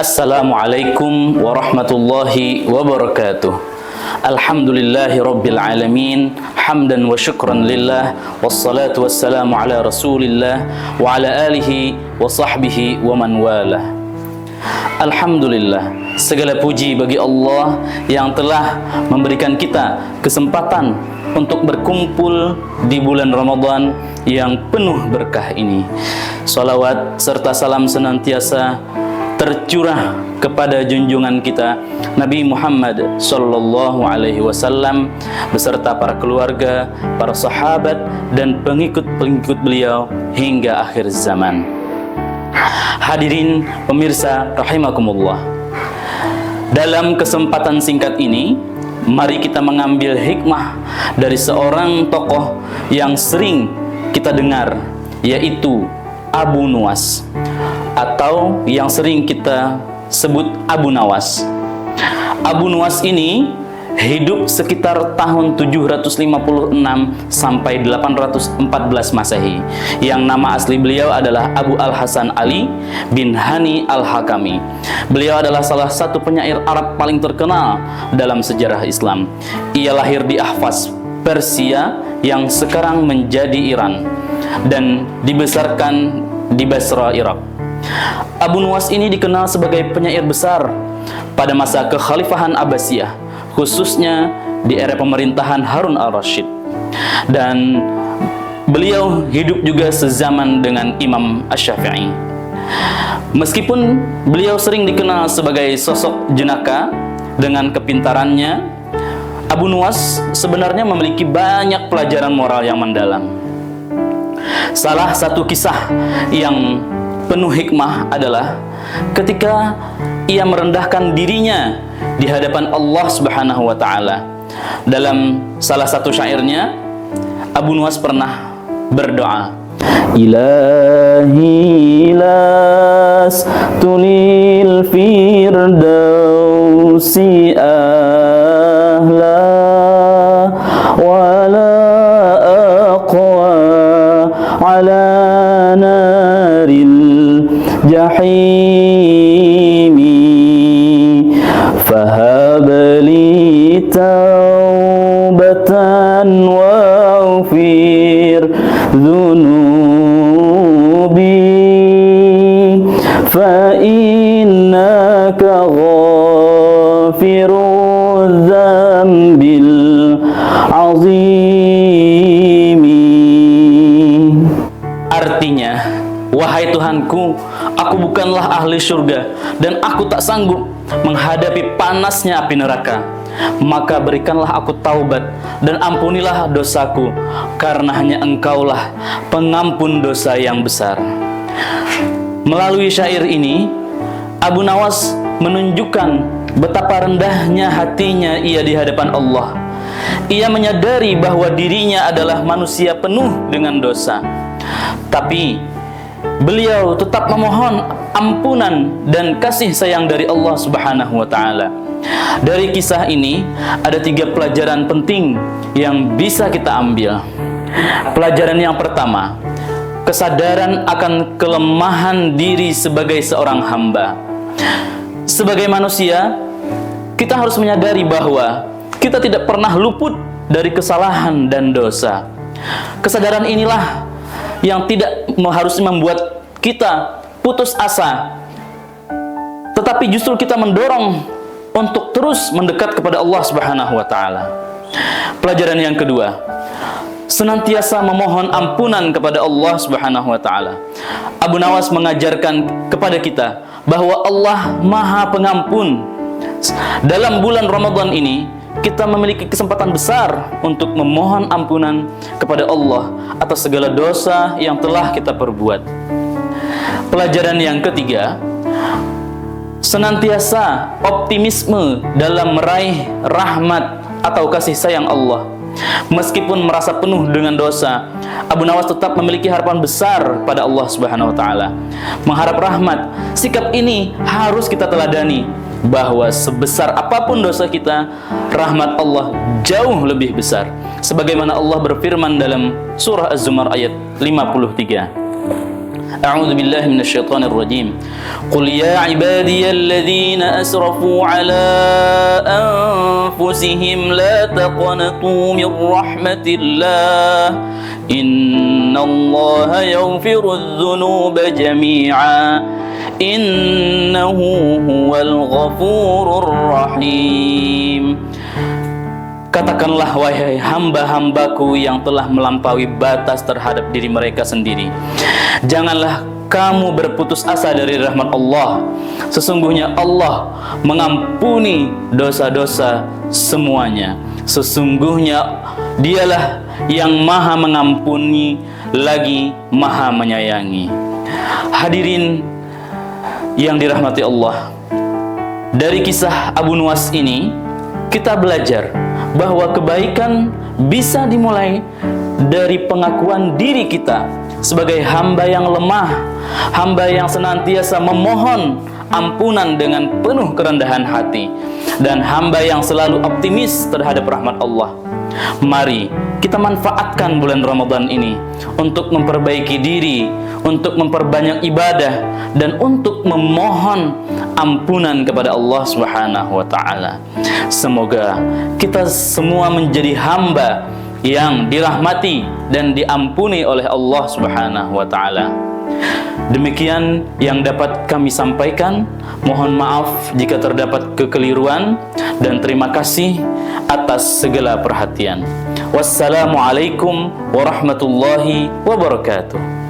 Assalamualaikum warahmatullahi wabarakatuh. Alhamdulillahi rabbil alamin, hamdan wa syukran lillah, wassalatu wassalamu ala rasulillah wa ala alihi wa sahbihi wa man walah. Alhamdulillah, segala puji bagi Allah yang telah memberikan kita kesempatan untuk berkumpul di bulan Ramadan yang penuh berkah ini. Salawat serta salam senantiasa tercurah kepada junjungan kita Nabi Muhammad sallallahu alaihi wasallam beserta para keluarga, para sahabat dan pengikut-pengikut beliau hingga akhir zaman. Hadirin pemirsa rahimakumullah. Dalam kesempatan singkat ini, mari kita mengambil hikmah dari seorang tokoh yang sering kita dengar, yaitu Abu Nuwas, atau yang sering kita sebut Abu Nawas. Abu Nuwas ini hidup sekitar tahun 756 sampai 814 Masehi. Yang nama asli beliau adalah Abu Al-Hasan Ali bin Hani Al-Hakami. Beliau adalah salah satu penyair Arab paling terkenal dalam sejarah Islam. Ia lahir di Ahvaz, Persia yang sekarang menjadi Iran, dan dibesarkan di Basra, Irak. Abu Nuwas ini dikenal sebagai penyair besar pada masa kekhalifahan Abbasiyah, khususnya di era pemerintahan Harun al-Rashid. Dan beliau hidup juga sezaman dengan Imam Asy-Syafi'i. Meskipun beliau sering dikenal sebagai sosok jenaka dengan kepintarannya, Abu Nuwas sebenarnya memiliki banyak pelajaran moral yang mendalam. Salah satu kisah yang penuh hikmah adalah ketika ia merendahkan dirinya di hadapan Allah Subhanahu wa taala. Dalam salah satu syairnya, Abu Nuwas pernah berdoa, Ilahi las tunil firdausi ahla wala aqwa ala naril jahimi fahabli taubatan waghfir dhunubi fa innaka ghafiru dzambil azimi. Artinya, wahai Tuhanku, aku bukanlah ahli surga dan aku tak sanggup menghadapi panasnya api neraka. Maka berikanlah aku taubat dan ampunilah dosaku, karena hanya Engkaulah pengampun dosa yang besar. Melalui syair ini, Abu Nawas menunjukkan betapa rendahnya hatinya ia di hadapan Allah. Ia menyadari bahwa dirinya adalah manusia penuh dengan dosa, tapi beliau tetap memohon ampunan dan kasih sayang dari Allah Subhanahu wa taala. Dari kisah ini ada 3 pelajaran penting yang bisa kita ambil. Pelajaran yang pertama, kesadaran akan kelemahan diri sebagai seorang hamba. Sebagai manusia, kita harus menyadari bahwa kita tidak pernah luput dari kesalahan dan dosa. Kesadaran inilah yang tidak harus membuat kita putus asa, tetapi justru kita mendorong untuk terus mendekat kepada Allah Subhanahu wa taala. Pelajaran yang kedua, senantiasa memohon ampunan kepada Allah Subhanahu wa taala. Abu Nawas mengajarkan kepada kita bahwa Allah Maha Pengampun. Dalam bulan Ramadan ini, kita memiliki kesempatan besar untuk memohon ampunan kepada Allah atas segala dosa yang telah kita perbuat. Pelajaran yang ketiga, senantiasa optimisme dalam meraih rahmat atau kasih sayang Allah. Meskipun merasa penuh dengan dosa, Abu Nawas tetap memiliki harapan besar pada Allah Subhanahu wa taala. Mengharap rahmat, sikap ini harus kita teladani, bahwa sebesar apapun dosa kita, rahmat Allah jauh lebih besar. Sebagaimana Allah berfirman dalam surah Az-Zumar ayat 53. أعوذ بالله من الشيطان الرجيم قل يا عبادي الذين أسرفوا على أنفسهم لا تقنطوا من رحمة الله إن الله يغفر الذنوب جميعا إنه هو الغفور الرحيم. Katakanlah wahai hamba-hambaku yang telah melampaui batas terhadap diri mereka sendiri, janganlah kamu berputus asa dari rahmat Allah. Sesungguhnya Allah mengampuni dosa-dosa semuanya. Sesungguhnya Dialah yang maha mengampuni lagi maha menyayangi. Hadirin yang dirahmati Allah, dari kisah Abu Nuwas ini kita belajar bahwa kebaikan bisa dimulai dari pengakuan diri kita sebagai hamba yang lemah, hamba yang senantiasa memohon ampunan dengan penuh kerendahan hati, dan hamba yang selalu optimis terhadap rahmat Allah. Mari kita manfaatkan bulan Ramadan ini untuk memperbaiki diri, untuk memperbanyak ibadah, dan untuk memohon ampunan kepada Allah Subhanahu wa Ta'ala. Semoga kita semua menjadi hamba yang dirahmati dan diampuni oleh Allah Subhanahu wa Ta'ala. Demikian yang dapat kami sampaikan. Mohon maaf jika terdapat kekeliruan, dan terima kasih atas segala perhatian. Wassalamualaikum warahmatullahi wabarakatuh.